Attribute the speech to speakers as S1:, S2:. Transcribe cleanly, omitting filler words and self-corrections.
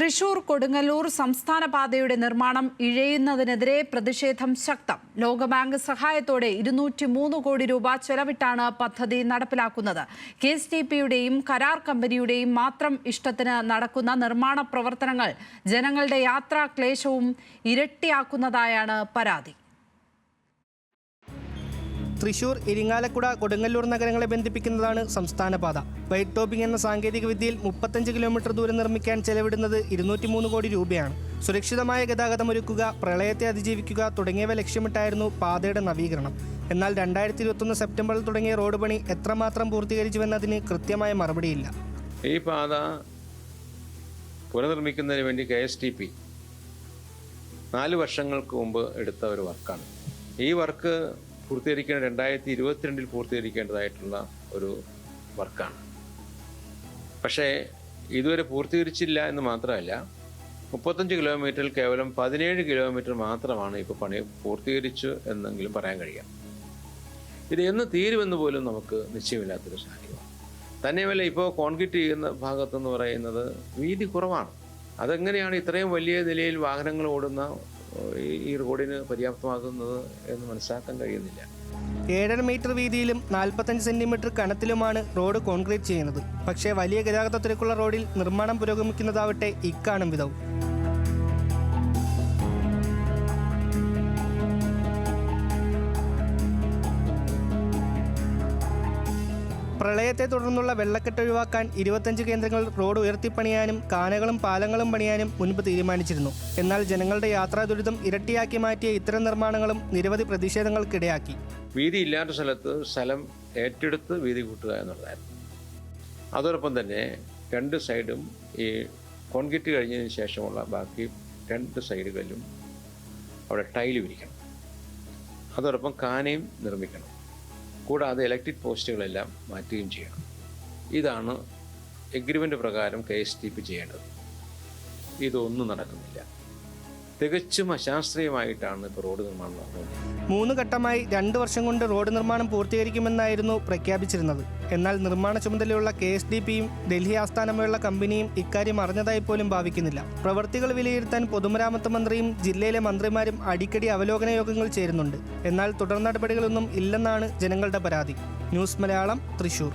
S1: തൃശൂർ കൊടുങ്ങല്ലൂർ സംസ്ഥാന പാതയുടെ നിർമ്മാണം ഇഴയുന്നതിനെതിരെ പ്രതിഷേധം ശക്തം. ലോകബാങ്ക് സഹായത്തോടെ 203 കോടി രൂപ ചെലവിട്ടാണ് പദ്ധതി നടപ്പിലാക്കുന്നത്. KSTPയുടെയും കരാർ കമ്പനിയുടെയും മാത്രം ഇഷ്ടത്തിന് നടക്കുന്ന നിർമ്മാണ പ്രവർത്തനങ്ങൾ ജനങ്ങളുടെ യാത്രാ ക്ലേശവും ഇരട്ടിയാക്കുന്നതായാണ് പരാതി.
S2: തൃശൂർ, ഇരിങ്ങാലക്കുട, കൊടുങ്ങല്ലൂർ നഗരങ്ങളെ ബന്ധിപ്പിക്കുന്നതാണ് സംസ്ഥാന പാത. വൈറ്റ് ടോപ്പിംഗ് എന്ന സാങ്കേതിക വിദ്യയിൽ 35 കിലോമീറ്റർ ദൂരം നിർമ്മിക്കാൻ ചെലവിടുന്നത് 203 കോടി രൂപയാണ്. സുരക്ഷിതമായ ഗതാഗതമൊരുക്കുക, പ്രളയത്തെ അതിജീവിക്കുക തുടങ്ങിയവ ലക്ഷ്യമിട്ടായിരുന്നു പാതയുടെ നവീകരണം. എന്നാൽ 2021 സെപ്റ്റംബറിൽ തുടങ്ങിയ റോഡ് പണി എത്രമാത്രം പൂർത്തീകരിച്ചുവെന്നതിന് കൃത്യമായ മറുപടിയില്ല.
S3: ഈ പാത പുനർനിർമ്മിക്കുന്നതിന് വേണ്ടി KSTP 4 വർഷങ്ങൾക്ക് മുമ്പ് എടുത്ത ഒരു വർക്കാണ്. ഈ വർക്ക് പൂർത്തീകരിക്കേണ്ട 2022 പൂർത്തീകരിക്കേണ്ടതായിട്ടുള്ള ഒരു വർക്കാണ്. പക്ഷേ ഇതുവരെ പൂർത്തീകരിച്ചില്ല എന്ന് മാത്രമല്ല, 35 കിലോമീറ്ററിൽ കേവലം 17 കിലോമീറ്റർ മാത്രമാണ് ഇപ്പോൾ പണി പൂർത്തീകരിച്ചു എന്നെങ്കിലും പറയാൻ കഴിയാം. ഇത് എന്ന് തീരുമെന്ന് പോലും നമുക്ക് നിശ്ചയമില്ലാത്തൊരു സാഹചര്യമാണ്. തന്നെയുമല്ല, ഇപ്പോൾ കോൺക്രീറ്റ് ചെയ്യുന്ന ഭാഗത്തെന്ന് പറയുന്നത് വീതി കുറവാണ്. അതെങ്ങനെയാണ് ഇത്രയും വലിയ നിലയിൽ വാഹനങ്ങൾ ഓടുന്ന ഈ റോഡിന് പര്യാപ്തമാകുന്നത് എന്ന് മനസ്സിലാക്കാൻ കഴിയുന്നില്ല.
S2: 7.5 മീറ്റർ വീതിയിലും 45 സെന്റിമീറ്റർ കനത്തിലുമാണ് റോഡ് കോൺക്രീറ്റ് ചെയ്യുന്നത്. പക്ഷേ വലിയ ഗതാഗതത്തിലേക്കുള്ള റോഡിൽ നിർമ്മാണം പുരോഗമിക്കുന്നതാവട്ടെ ഇക്കാണും വിധവും. പ്രളയത്തെ തുടർന്നുള്ള വെള്ളക്കെട്ട് ഒഴിവാക്കാൻ 25 കേന്ദ്രങ്ങൾ റോഡ് ഉയർത്തിപ്പണിയാനും കാനകളും പാലങ്ങളും പണിയാനും മുൻപ് തീരുമാനിച്ചിരുന്നു. എന്നാൽ ജനങ്ങളുടെ യാത്രാ ദുരിതം ഇരട്ടിയാക്കി മാറ്റിയ ഇത്തരം നിർമ്മാണങ്ങളും നിരവധി പ്രതിഷേധങ്ങൾക്കിടയാക്കി.
S3: വീതിയില്ലാത്ത സ്ഥലത്ത് സ്ഥലം ഏറ്റെടുത്ത് വീതി കൂട്ടുക എന്നുള്ളതായിരുന്നു. അതോടൊപ്പം തന്നെ 2 സൈഡും ഈ കോൺക്രീറ്റ് കഴിഞ്ഞതിന് ശേഷമുള്ള ബാക്കി 2 സൈഡുകളിലും അവിടെ ടൈല് വിരിക്കണം. അതോടൊപ്പം കാനയും നിർമ്മിക്കണം. കൂടാതെ ഇലക്ട്രിക് പോസ്റ്റുകളെല്ലാം മാറ്റുകയും ചെയ്യണം. ഇതാണ് എഗ്രിമെൻ്റ് പ്രകാരം KSTP ചെയ്യേണ്ടത്. ഇതൊന്നും നടക്കുന്നില്ല. തികച്ചും അശാസ്ത്രീയമായിട്ടാണ് ഇപ്പോൾ റോഡ് നിർമ്മാണം നടന്നത്.
S2: 3 ഘട്ടമായി 2 വർഷം കൊണ്ട് റോഡ് നിർമ്മാണം പൂർത്തീകരിക്കുമെന്നായിരുന്നു പ്രഖ്യാപിച്ചിരുന്നത്. എന്നാൽ നിർമ്മാണ ചുമതലയുള്ള KSTPയും ഡൽഹി ആസ്ഥാനമുള്ള കമ്പനിയും ഇക്കാര്യം അറിഞ്ഞതായി പോലും ഭാവിക്കുന്നില്ല. പ്രവൃത്തികൾ വിലയിരുത്താൻ പൊതുമരാമത്ത് മന്ത്രിയും ജില്ലയിലെ മന്ത്രിമാരും അടിക്കടി അവലോകന യോഗങ്ങൾ ചേരുന്നുണ്ട്. എന്നാൽ തുടർ നടപടികളൊന്നും ഇല്ലെന്നാണ് ജനങ്ങളുടെ പരാതി. ന്യൂസ് മലയാളം, തൃശൂർ.